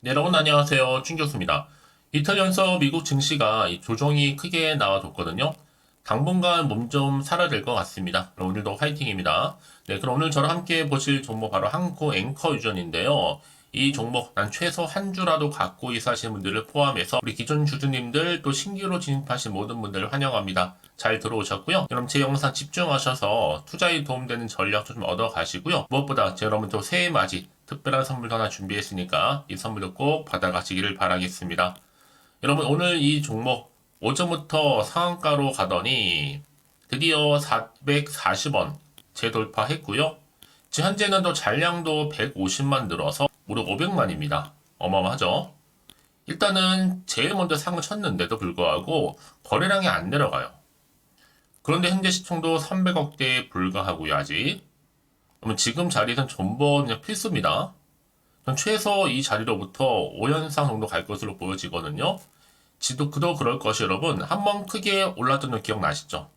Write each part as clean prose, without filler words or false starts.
네, 여러분 안녕하세요. 춘 교수입니다. 이틀 연속 미국 증시가 이 조정이 크게 나와줬거든요. 당분간 몸 좀 살아야 될 것 같습니다. 그럼 오늘도 화이팅입니다. 네, 그럼 오늘 저랑 함께 보실 종목 바로 한국 앵커 유전인데요. 이 종목 난 최소 한 주라도 갖고 있으신 분들을 포함해서 우리 기존 주주님들 또 신규로 진입하신 모든 분들을 환영합니다. 잘 들어오셨고요. 그럼 제 영상 집중하셔서 투자에 도움되는 전략 좀 얻어 가시고요. 무엇보다 여러분 또 새해 맞이 특별한 선물도 하나 준비했으니까 이 선물도 꼭 받아가시기를 바라겠습니다. 여러분 오늘 이 종목 오전부터 상한가로 가더니 드디어 440원 재돌파했고요. 지금 현재는 또 잔량도 150만 늘어서 무려 500만입니다. 어마어마하죠? 일단은 제일 먼저 상을 쳤는데도 불구하고 거래량이 안 내려가요. 그런데 현재 시총도 300억대에 불과하고요, 아직. 그러면 지금 자리에선 존버 그냥 필수입니다. 전 최소 이 자리로부터 5연상 정도 갈 것으로 보여지거든요. 지도 그도 그럴 것이 여러분 한번 크게 올랐던 거 기억나시죠?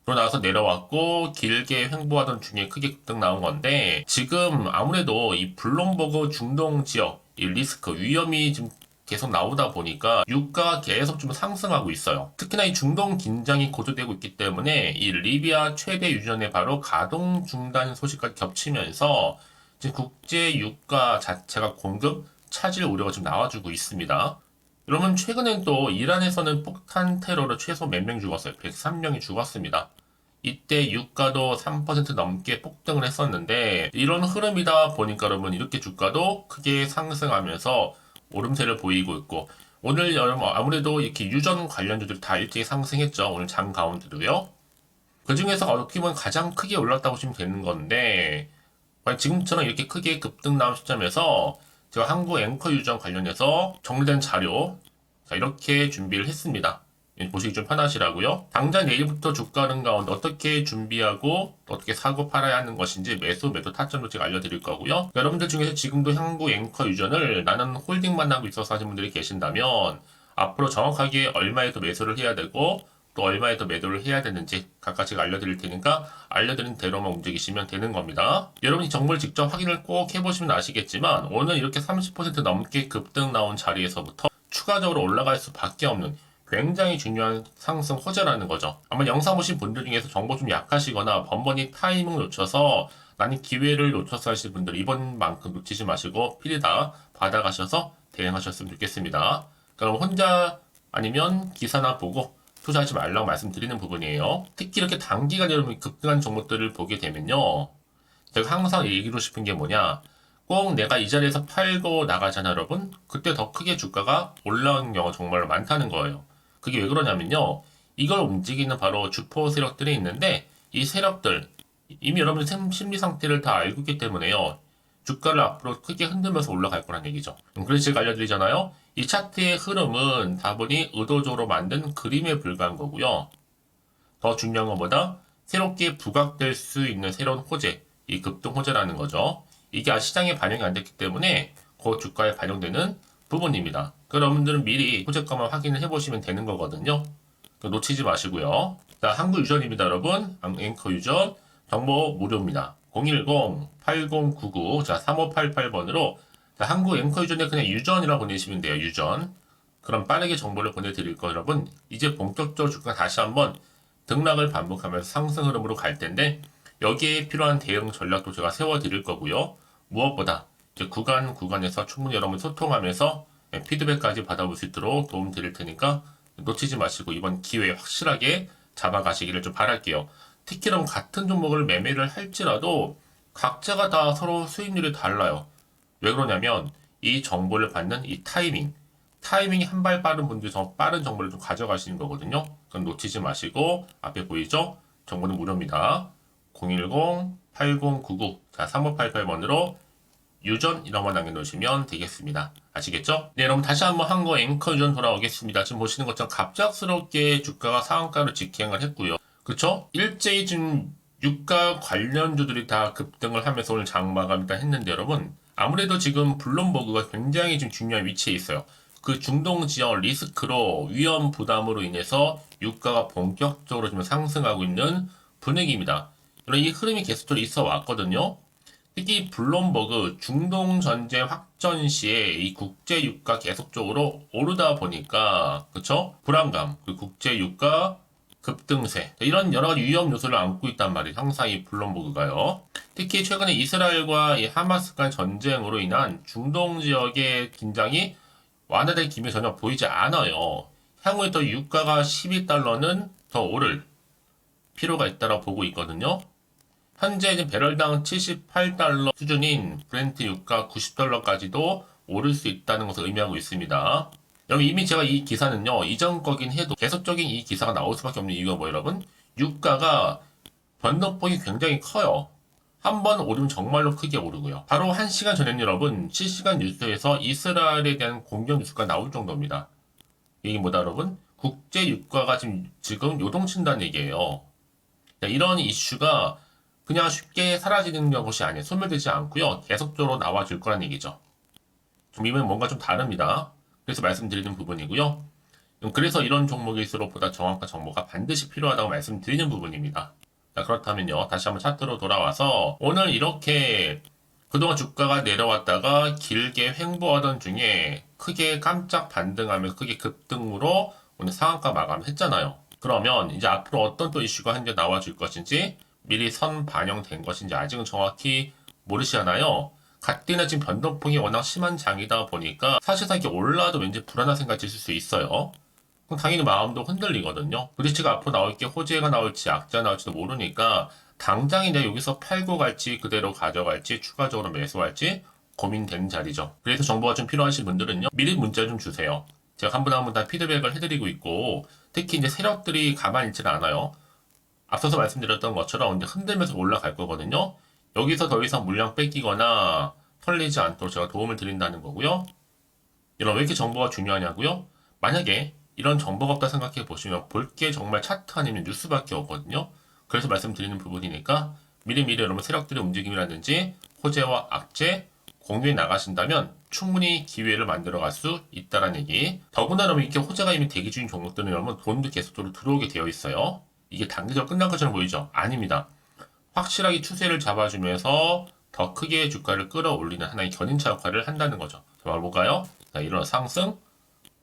그러고 나서 내려왔고 길게 횡보하던 중에 크게 급등 나온 건데 지금 아무래도 이 블룸버그 중동 지역 이 리스크 위험이 지금 계속 나오다 보니까 유가가 계속 좀 상승하고 있어요. 특히나 이 중동 긴장이 고조되고 있기 때문에 이 리비아 최대 유전의 바로 가동 중단 소식까지 겹치면서 지금 국제 유가 자체가 공급 차질 우려가 좀 나와주고 있습니다. 여러분 최근엔 또 이란에서는 폭탄 테러로 최소 몇 명 죽었어요. 103명이 죽었습니다. 이때 유가도 3% 넘게 폭등을 했었는데 이런 흐름이다 보니까 여러분 이렇게 주가도 크게 상승하면서 오름세를 보이고 있고 오늘 여러분 아무래도 이렇게 유전 관련주들이 다 일찍 상승했죠. 오늘 장 가운데도요. 그 중에서 어떻게 보면 가장 크게 올랐다고 보시면 되는 건데 지금처럼 이렇게 크게 급등 나온 시점에서 제가 한국 앵커 유전 관련해서 정리된 자료 자, 이렇게 준비를 했습니다. 보시기 좀 편하시라고요. 당장 내일부터 주가 흐름 가운데 어떻게 준비하고 어떻게 사고 팔아야 하는 것인지 매도 타점도 제가 알려드릴 거고요. 여러분들 중에서 지금도 한국 앵커 유전을 나는 홀딩만 하고 있어서 하신 분들이 계신다면 앞으로 정확하게 얼마에 더 매수를 해야 되고 또 얼마에 더 매도를 해야 되는지 각각 제가 알려드릴 테니까 알려드린 대로만 움직이시면 되는 겁니다. 여러분이 정보를 직접 확인을 꼭 해보시면 아시겠지만 오늘 이렇게 30% 넘게 급등 나온 자리에서부터 추가적으로 올라갈 수밖에 없는 굉장히 중요한 상승 호재라는 거죠. 아마 영상 보신 분들 중에서 정보 좀 약하시거나 번번이 타이밍을 놓쳐서 나는 기회를 놓쳐서 하실 분들 이번만큼 놓치지 마시고 필히 다 받아가셔서 대응하셨으면 좋겠습니다. 그럼 혼자 아니면 기사나 보고 투자하지 말라고 말씀드리는 부분이에요. 특히 이렇게 단기간 여러분이 급등한 종목들을 보게 되면요. 제가 항상 얘기하고 싶은 게 뭐냐. 꼭 내가 이 자리에서 팔고 나가잖아, 여러분. 그때 더 크게 주가가 올라오는 경우가 정말 많다는 거예요. 그게 왜 그러냐면요. 이걸 움직이는 바로 주포 세력들이 있는데 이 세력들 이미 여러분 심리 상태를 다 알고 있기 때문에요. 주가를 앞으로 크게 흔들면서 올라갈 거란 얘기죠. 그래서 제가 알려드리잖아요. 이 차트의 흐름은 다분히 의도적으로 만든 그림에 불과한 거고요. 더 중요한 것보다 새롭게 부각될 수 있는 새로운 호재, 이 급등 호재라는 거죠. 이게 아직 시장에 반영이 안 됐기 때문에 그 주가에 반영되는 부분입니다. 여러분들은 미리 호재가만 확인을 해보시면 되는 거거든요. 놓치지 마시고요. 자, 한국 유전입니다, 여러분. 앵커 유전. 정보 무료입니다. 010-8099, 자, 3588번으로 한국 앵커 유전에 그냥 유전이라고 보내시면 돼요, 유전. 그럼 빠르게 정보를 보내드릴 거 여러분. 이제 본격적으로 주가 다시 한번 등락을 반복하면서 상승 흐름으로 갈 텐데 여기에 필요한 대응 전략도 제가 세워드릴 거고요. 무엇보다 이제 구간에서 충분히 여러분 소통하면서 피드백까지 받아볼 수 있도록 도움 드릴 테니까 놓치지 마시고 이번 기회에 확실하게 잡아가시기를 좀 바랄게요. 특히 그럼 같은 종목을 매매를 할지라도 각자가 다 서로 수익률이 달라요. 왜 그러냐면 이 정보를 받는 이 타이밍이 한 발 빠른 분들이 더 빠른 정보를 좀 가져가시는 거거든요. 그건 놓치지 마시고 앞에 보이죠? 정보는 무료입니다. 010-8099 자 3588번으로 유전 이런 거 남겨놓으시면 되겠습니다. 아시겠죠? 네, 여러분 다시 한번 한거 앵커 유전 돌아오겠습니다. 지금 보시는 것처럼 갑작스럽게 주가가 상한가로 직행을 했고요. 그쵸? 일제히 지금 유가 관련주들이 다 급등을 하면서 오늘 장마감이 다 했는데 여러분 아무래도 지금 블룸버그가 굉장히 좀 중요한 위치에 있어요. 그 중동 지역 리스크로 위험 부담으로 인해서 유가가 본격적으로 좀 상승하고 있는 분위기입니다. 이런 이 흐름이 계속적으로 있어 왔거든요. 특히 블룸버그 중동 전쟁 확전 시에 이 국제 유가 계속적으로 오르다 보니까 그쵸? 불안감, 그 국제 유가 급등세 이런 여러 가지 위험 요소를 안고 있단 말이에요. 항상 이 블룸버그가요. 특히 최근에 이스라엘과 이 하마스 간 전쟁으로 인한 중동 지역의 긴장이 완화될 기미 전혀 보이지 않아요. 향후에 더 유가가 12달러는 더 오를 필요가 있다고 보고 있거든요. 현재 이제 배럴당 78달러 수준인 브렌트 유가 90달러까지도 오를 수 있다는 것을 의미하고 있습니다. 여러분 이미 제가 이 기사는요 이전 거긴 해도 계속적인 이 기사가 나올 수밖에 없는 이유가 뭐 여러분 유가가 변동폭이 굉장히 커요. 한 번 오르면 정말로 크게 오르고요. 바로 1시간 전에는 여러분 실시간 뉴스에서 이스라엘에 대한 공격 뉴스가 나올 정도입니다. 이게 뭐다 여러분? 국제 유가가 지금 요동친다는 얘기예요. 이런 이슈가 그냥 쉽게 사라지는 것이 아니에요. 소멸되지 않고요. 계속적으로 나와줄 거란 얘기죠. 좀 이면 뭔가 좀 다릅니다. 그래서 말씀드리는 부분이고요. 그래서 이런 종목일수록 보다 정확한 정보가 반드시 필요하다고 말씀드리는 부분입니다. 자, 그렇다면요. 다시 한번 차트로 돌아와서 오늘 이렇게 그동안 주가가 내려왔다가 길게 횡보하던 중에 크게 깜짝 반등하면서 크게 급등으로 오늘 상한가 마감했잖아요. 그러면 이제 앞으로 어떤 또 이슈가 현재 나와줄 것인지 미리 선 반영된 것인지 아직은 정확히 모르시잖아요. 갓디나 지금 변동폭이 워낙 심한 장이다 보니까 사실상 이렇게 올라도 왠지 불안한 생각이 드실 수 있어요. 그럼 당연히 마음도 흔들리거든요. 도대체가 앞으로 나올 게 호재가 나올지 악재가 나올지도 모르니까 당장에 내가 여기서 팔고 갈지 그대로 가져갈지 추가적으로 매수할지 고민되는 자리죠. 그래서 정보가 좀 필요하신 분들은요. 미리 문자 좀 주세요. 제가 한 분 한 분 다 피드백을 해드리고 있고 특히 이제 세력들이 가만히 있지는 않아요. 앞서서 말씀드렸던 것처럼 이제 흔들면서 올라갈 거거든요. 여기서 더 이상 물량 뺏기거나 털리지 않도록 제가 도움을 드린다는 거고요. 이런 왜 이렇게 정보가 중요하냐고요? 만약에 이런 정보가 없다 생각해 보시면 볼 게 정말 차트 아니면 뉴스밖에 없거든요. 그래서 말씀드리는 부분이니까 미리미리 여러분 세력들의 움직임이라든지 호재와 악재 공유해 나가신다면 충분히 기회를 만들어 갈 수 있다는 얘기. 더구나 여러분 이렇게 호재가 이미 대기 중인 종목들은 여러분 돈도 계속적으로 들어오게 되어 있어요. 이게 단기적으로 끝난 것처럼 보이죠? 아닙니다. 확실하게 추세를 잡아주면서 더 크게 주가를 끌어올리는 하나의 견인차 역할을 한다는 거죠. 정말 뭘까요? 자, 이런 상승,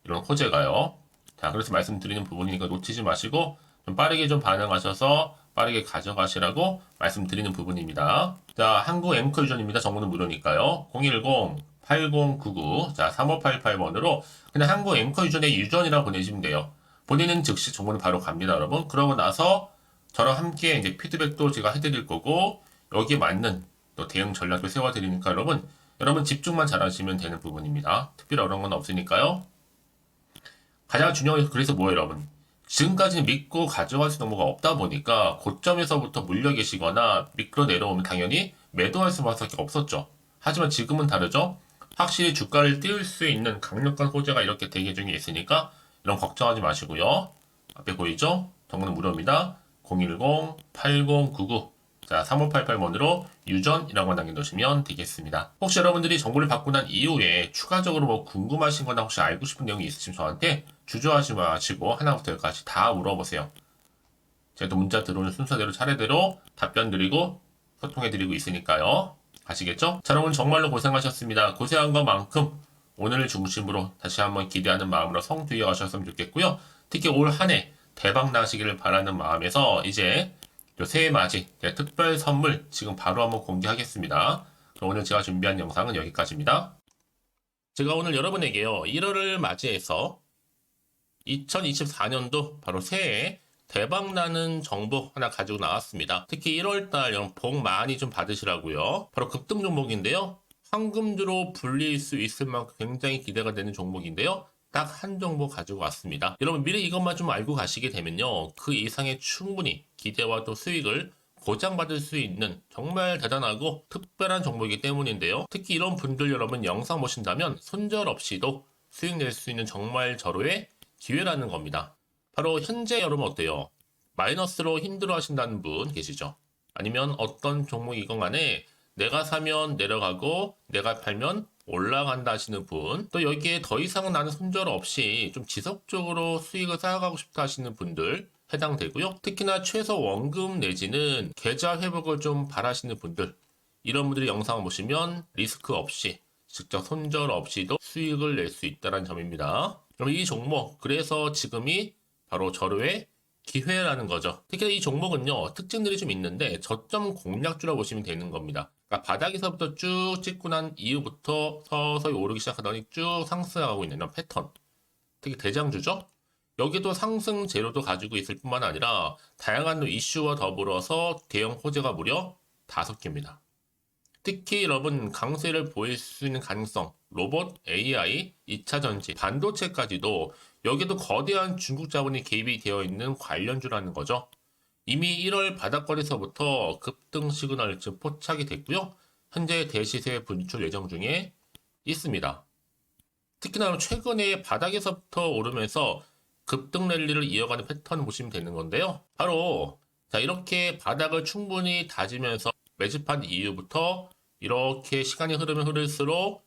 이런 호재가요. 자, 그래서 말씀드리는 부분이니까 놓치지 마시고 좀 빠르게 좀 반응하셔서 빠르게 가져가시라고 말씀드리는 부분입니다. 자, 한국 앵커 유전입니다. 정보는 무료니까요. 010-8099, 자, 3588번으로 그냥 한국 앵커 유전의 유전이라고 보내시면 돼요. 본인은 즉시 정보는 바로 갑니다, 여러분. 그러고 나서 저랑 함께 이제 피드백도 제가 해드릴 거고 여기에 맞는 또 대응 전략을 세워드리니까 여러분 집중만 잘하시면 되는 부분입니다. 특별히 어려운 건 없으니까요. 가장 중요한 게 그래서 뭐예요, 여러분? 지금까지는 믿고 가져갈 수 있는 정보가 없다 보니까 고점에서부터 물려 계시거나 미끄러 내려오면 당연히 매도할 수밖에 없었죠. 하지만 지금은 다르죠. 확실히 주가를 띄울 수 있는 강력한 호재가 이렇게 대기 중에 있으니까 이런 걱정하지 마시고요. 앞에 보이죠? 정보는 무료입니다. 010-8099 자, 3588번으로 유전이라고 남겨두시면 되겠습니다. 혹시 여러분들이 정보를 받고 난 이후에 추가적으로 뭐 궁금하신 거나 혹시 알고 싶은 내용이 있으시면 저한테 주저하지 마시고 하나부터 열까지 다 물어보세요. 제가 또 문자 들어오는 순서대로 차례대로 답변 드리고 소통해 드리고 있으니까요. 아시겠죠? 자, 여러분 정말로 고생하셨습니다. 고생한 것만큼 오늘을 중심으로 다시 한번 기대하는 마음으로 성투해 가셨으면 좋겠고요. 특히 올 한 해 대박 나시기를 바라는 마음에서 이제 새해 맞이 특별 선물 지금 바로 한번 공개하겠습니다. 오늘 제가 준비한 영상은 여기까지입니다. 제가 오늘 여러분에게요 1월을 맞이해서 2024년도 바로 새해 대박나는 정보 하나 가지고 나왔습니다. 특히 1월달 복 많이 좀 받으시라고요. 바로 급등 종목인데요. 황금주로 불릴 수 있을 만큼 굉장히 기대가 되는 종목인데요. 딱 한 종목 가지고 왔습니다. 여러분 미리 이것만 좀 알고 가시게 되면요. 그 이상의 충분히 기대와 또 수익을 보장받을 수 있는 정말 대단하고 특별한 종목이기 때문인데요. 특히 이런 분들 여러분 영상 보신다면 손절없이도 수익 낼 수 있는 정말 절호의 기회라는 겁니다. 바로 현재 여러분 어때요? 마이너스로 힘들어 하신다는 분 계시죠? 아니면 어떤 종목이건 간에 내가 사면 내려가고 내가 팔면 올라간다 하시는 분, 또 여기에 더 이상은 나는 손절 없이 좀 지속적으로 수익을 쌓아가고 싶다 하시는 분들 해당되고요. 특히나 최소 원금 내지는 계좌 회복을 좀 바라시는 분들, 이런 분들이 영상을 보시면 리스크 없이 직접 손절 없이도 수익을 낼 수 있다는 점입니다. 그럼 이 종목, 그래서 지금이 바로 절호의 기회라는 거죠. 특히 이 종목은요, 특징들이 좀 있는데 저점 공략주라고 보시면 되는 겁니다. 그러니까 바닥에서부터 쭉 찍고 난 이후부터 서서히 오르기 시작하더니 쭉 상승하고 있는 이런 패턴. 특히 대장주죠. 여기도 상승 재료도 가지고 있을 뿐만 아니라 다양한 이슈와 더불어서 대형 호재가 무려 5개입니다. 특히 여러분 강세를 보일 수 있는 가능성, 로봇, AI, 2차 전지, 반도체까지도 여기도 거대한 중국 자본이 개입이 되어 있는 관련주라는 거죠. 이미 1월 바닥거리에서부터 급등 시그널 즉 포착이 됐고요. 현재 대시세 분출 예정 중에 있습니다. 특히나 최근에 바닥에서부터 오르면서 급등 랠리를 이어가는 패턴을 보시면 되는 건데요. 바로 자 이렇게 바닥을 충분히 다지면서 매집한 이후부터 이렇게 시간이 흐르면 흐를수록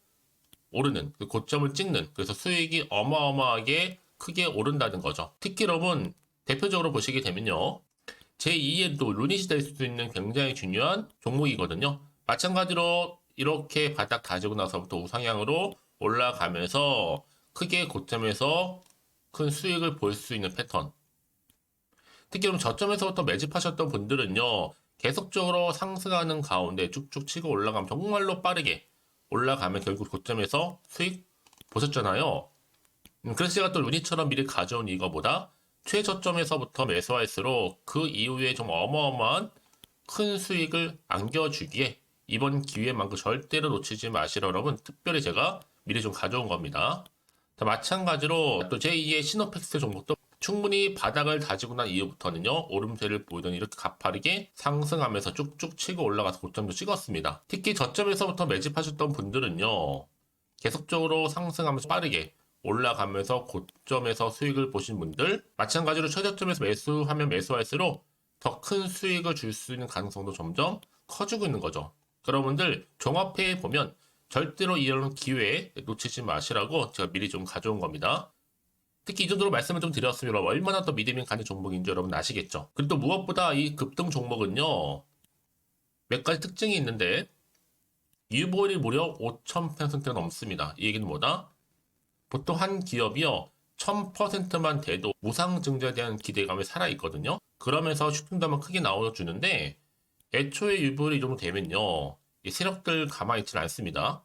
오르는 그 고점을 찍는 그래서 수익이 어마어마하게 크게 오른다는 거죠. 특히 여러분 대표적으로 보시게 되면요. 제2의 또 루닛이 될 수 있는 굉장히 중요한 종목이거든요. 마찬가지로 이렇게 바닥 다지고 나서부터 우상향으로 올라가면서 크게 고점에서 큰 수익을 볼 수 있는 패턴. 특히 그럼 저점에서부터 매집하셨던 분들은요. 계속적으로 상승하는 가운데 쭉쭉 치고 올라가면 정말로 빠르게 올라가면 결국 고점에서 수익 보셨잖아요. 그래서 제가 또 루니처럼 미리 가져온 이거보다 최저점에서부터 매수할수록 그 이후에 좀 어마어마한 큰 수익을 안겨주기에 이번 기회만큼 절대로 놓치지 마시라 여러분 특별히 제가 미리 좀 가져온 겁니다. 자, 마찬가지로 또 제2의 시노펙스 종목도 충분히 바닥을 다지고 난 이후부터는요 오름세를 보이더니 이렇게 가파르게 상승하면서 쭉쭉 치고 올라가서 고점도 찍었습니다. 특히 저점에서부터 매집하셨던 분들은요 계속적으로 상승하면서 빠르게 올라가면서 고점에서 수익을 보신 분들 마찬가지로 최저점에서 매수하면 매수할수록 더 큰 수익을 줄 수 있는 가능성도 점점 커지고 있는 거죠. 여러분들 종합해 보면 절대로 이런 기회에 놓치지 마시라고 제가 미리 좀 가져온 겁니다. 특히 이 정도로 말씀을 좀 드렸으면 얼마나 더 믿음이 가는 종목인지 여러분 아시겠죠? 그리고 또 무엇보다 이 급등 종목은요 몇 가지 특징이 있는데 유보율이 무려 5000%가 넘습니다. 이 얘기는 뭐다? 보통 한 기업이요 1000%만 돼도 무상증자에 대한 기대감이 살아있거든요. 그러면서 슈팅도 한번 크게 나와주는데 애초에 유보율이 이 정도 되면요 이 세력들 가만히 있지는 않습니다.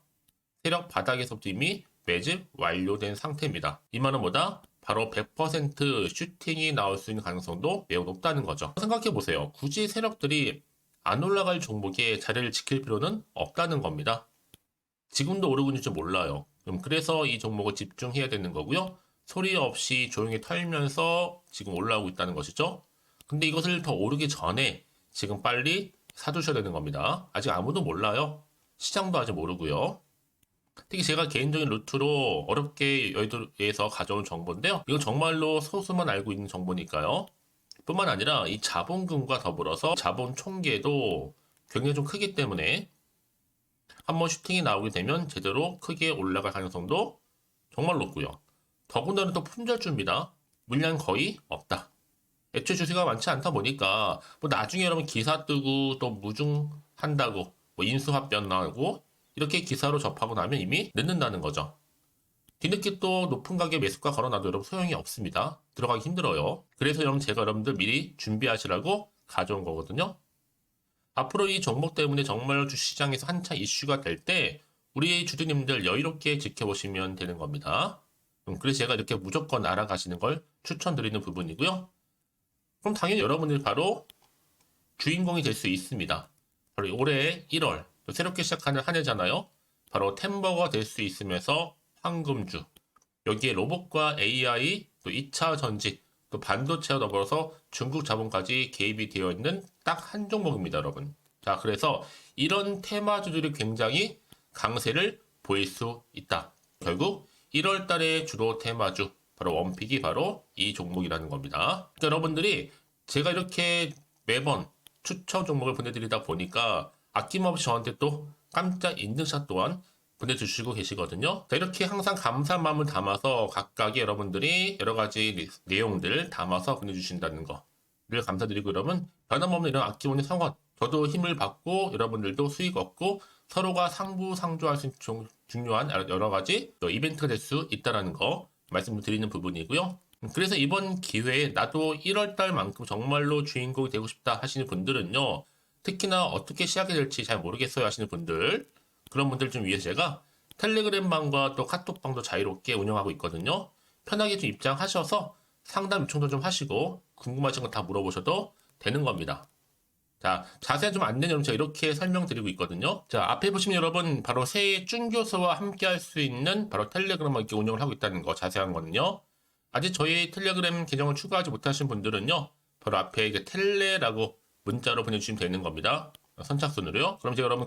세력 바닥에서부터 이미 매집 완료된 상태입니다. 이 말은 뭐다? 바로 100% 슈팅이 나올 수 있는 가능성도 매우 높다는 거죠. 생각해보세요. 굳이 세력들이 안 올라갈 종목에 자리를 지킬 필요는 없다는 겁니다. 지금도 오르고 있는지 몰라요. 그래서 이 종목을 집중해야 되는 거고요. 소리 없이 조용히 털면서 지금 올라오고 있다는 것이죠. 근데 이것을 더 오르기 전에 지금 빨리 사두셔야 되는 겁니다. 아직 아무도 몰라요. 시장도 아직 모르고요. 특히 제가 개인적인 루트로 어렵게 여의도에서 가져온 정보인데요. 이건 정말로 소수만 알고 있는 정보니까요. 뿐만 아니라 이 자본금과 더불어서 자본 총계도 굉장히 좀 크기 때문에 한번 슈팅이 나오게 되면 제대로 크게 올라갈 가능성도 정말 높고요. 더군다나 또 품절주입니다. 물량 거의 없다. 애초에 주식가 많지 않다 보니까 뭐 나중에 여러분 기사 뜨고 또 무중한다고 뭐 인수합병 나오고 이렇게 기사로 접하고 나면 이미 늦는다는 거죠. 뒤늦게 또 높은 가격에 매수가 걸어놔도 여러분 소용이 없습니다. 들어가기 힘들어요. 그래서 여러분 제가 여러분들 미리 준비하시라고 가져온 거거든요. 앞으로 이 종목 때문에 정말 주시장에서 한차 이슈가 될 때 우리 주주님들 여유롭게 지켜보시면 되는 겁니다. 그래서 제가 이렇게 무조건 알아가시는 걸 추천드리는 부분이고요. 그럼 당연히 여러분들이 바로 주인공이 될 수 있습니다. 바로 올해 1월 새롭게 시작하는 한 해잖아요. 바로 템버가 될 수 있으면서 황금주 여기에 로봇과 AI 또 2차 전지 또 반도체와 더불어서 중국 자본까지 개입이 되어 있는 딱 한 종목입니다, 여러분. 자, 그래서 이런 테마주들이 굉장히 강세를 보일 수 있다. 결국 1월 달에 주로 테마주 바로 원픽이 바로 이 종목이라는 겁니다. 그러니까 여러분들이 제가 이렇게 매번 추천 종목을 보내드리다 보니까 아낌없이 저한테 또 깜짝 인증샷 또한 보내주시고 계시거든요. 자, 이렇게 항상 감사한 마음을 담아서 각각의 여러분들이 여러 가지 내용들 담아서 보내주신다는 거를 감사드리고 여러분 변함없는 이런 아낌없는 성원 저도 힘을 받고 여러분들도 수익 얻고 서로가 상부상조할 수 있는 중요한 여러 가지 또 이벤트가 될 수 있다는 거 말씀드리는 부분이고요. 그래서 이번 기회에 나도 1월달만큼 정말로 주인공이 되고 싶다 하시는 분들은요. 특히나 어떻게 시작이 될지 잘 모르겠어요 하시는 분들, 그런 분들 좀 위해서 제가 텔레그램방과 또 카톡방도 자유롭게 운영하고 있거든요. 편하게 좀 입장하셔서 상담 요청도 좀 하시고 궁금하신 거 다 물어보셔도 되는 겁니다. 자, 자세한 좀 안내는 제가 이렇게 설명드리고 있거든요. 자, 앞에 보시면 여러분 바로 새해 쭌교수와 함께 할 수 있는 바로 텔레그램을 이렇게 운영을 하고 있다는 거, 자세한 거는요. 아직 저희 텔레그램 계정을 추가하지 못하신 분들은요. 바로 앞에 이제 텔레라고 문자로 보내주시면 되는 겁니다. 선착순으로요. 그럼 제가 여러분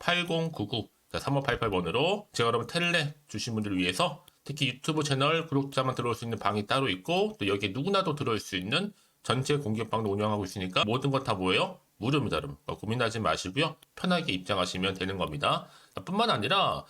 010-8099-3588번으로 제가 여러분 텔레 주신 분들을 위해서 특히 유튜브 채널 구독자만 들어올 수 있는 방이 따로 있고 또 여기에 누구나도 들어올 수 있는 전체 공개방도 운영하고 있으니까 모든 것 다 뭐예요? 무료입니다, 여러분. 고민하지 마시고요. 편하게 입장하시면 되는 겁니다. 뿐만 아니라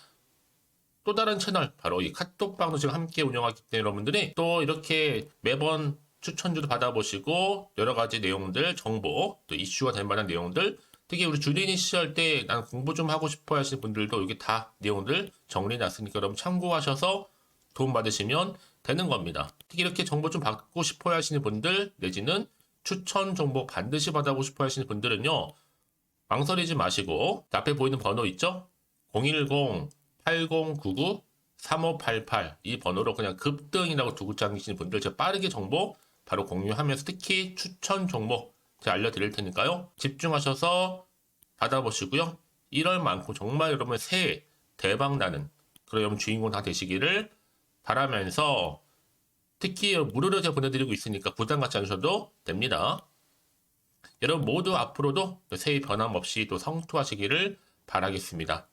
또 다른 채널, 바로 이 카톡방도 지금 함께 운영하기 때문에 여러분들이 또 이렇게 매번 추천주도 받아보시고 여러 가지 내용들, 정보, 또 이슈가 될 만한 내용들, 특히 우리 주린이 시절 때 난 공부 좀 하고 싶어 하시는 분들도 여기 다 내용들 정리해놨으니까 여러분 참고하셔서 도움 받으시면 되는 겁니다. 특히 이렇게 정보 좀 받고 싶어 하시는 분들 내지는 추천 정보 반드시 받아보고 싶어 하시는 분들은요. 망설이지 마시고 앞에 보이는 번호 있죠? 010-8099-3588 이 번호로 그냥 급등이라고 두고 당기시는 분들 제가 빠르게 정보 바로 공유하면서 특히 추천 정보 제가 알려드릴 테니까요. 집중하셔서 받아보시고요. 1월만큼 정말 여러분의 새해 대박 나는 그런 여러분 주인공 다 되시기를 바라면서 특히 무료로 제가 보내드리고 있으니까 부담 갖지 않으셔도 됩니다. 여러분 모두 앞으로도 새해 변함없이 또 성투하시기를 바라겠습니다.